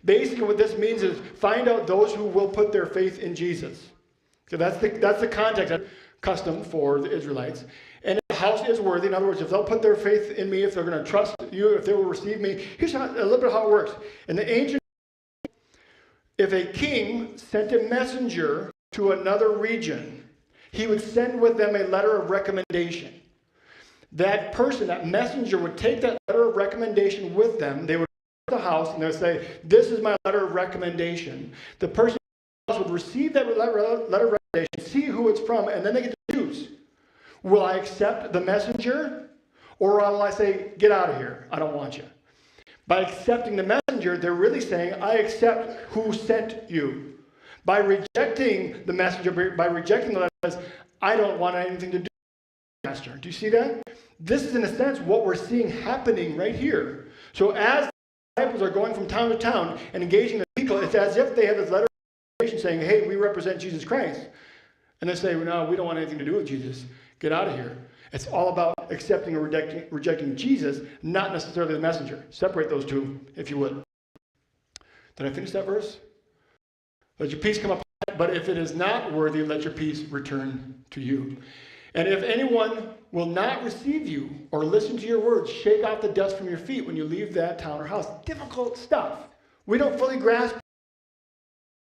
Basically what this means is find out those who will put their faith in Jesus. So that's the context, custom for the Israelites. And if the house is worthy, in other words, if they'll put their faith in me, if they're going to trust you, if they will receive me, here's a little bit how it works. In the ancient, if a king sent a messenger to another region, he would send with them a letter of recommendation. That person, that messenger, would take that letter of recommendation with them. They would go to the house and they would say, this is my letter of recommendation. The person would receive that letter of recommendation, see who it's from, and then they get to choose. Will I accept the messenger, or will I say, get out of here, I don't want you? By accepting the messenger, they're really saying, I accept who sent you. By rejecting the messenger, by rejecting the letter, I don't want anything to do with the master. Do you see that? This is, in a sense, what we're seeing happening right here. So as the disciples are going from town to town and engaging the people, it's as if they have this letter of recommendation saying, hey, we represent Jesus Christ. And they say, no, we don't want anything to do with Jesus. Get out of here. It's all about accepting or rejecting Jesus, not necessarily the messenger. Separate those two, if you would. Did I finish that verse? Let your peace come upon it, but if it is not worthy, let your peace return to you. And if anyone will not receive you or listen to your words, shake off the dust from your feet when you leave that town or house. Difficult stuff. We don't fully grasp.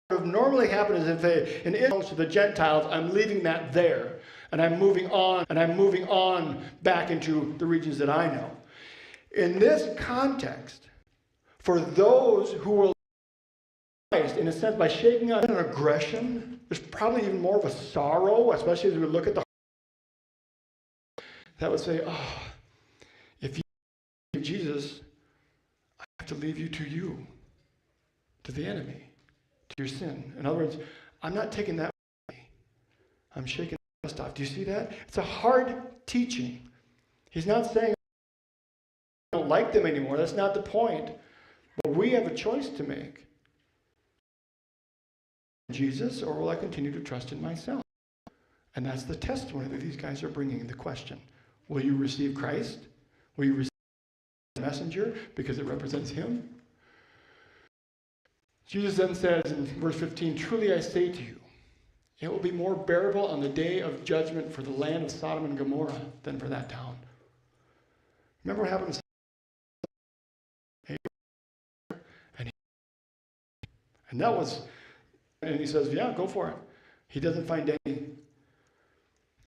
What would normally happen is if an Israel to the Gentiles, I'm leaving that there. And I'm moving on back into the regions that I know. In this context, for those who will, in a sense, by shaking out an aggression, there's probably even more of a sorrow, especially as we look at the that would say, oh, if you leave Jesus, I have to leave you, to the enemy, to your sin. In other words, I'm not taking that away. I'm shaking dust off. Do you see that? It's a hard teaching. He's not saying I don't like them anymore. That's not the point. But we have a choice to make. Jesus, or will I continue to trust in myself? And that's the testimony that these guys are bringing, the question. Will you receive Christ? Will you receive the messenger because it represents him? Jesus then says in verse 15, truly I say to you, it will be more bearable on the day of judgment for the land of Sodom and Gomorrah than for that town. Remember what happened? And that was, and he says, yeah, go for it. He doesn't find any.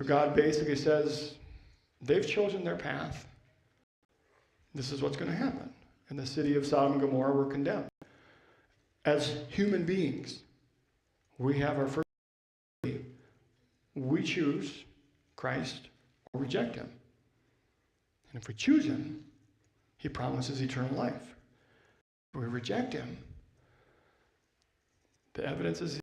God basically says, they've chosen their path. This is what's going to happen. And the city of Sodom and Gomorrah were condemned. As human beings, we have our first. We choose Christ or reject him. And if we choose him, he promises eternal life. If we reject him, the evidence is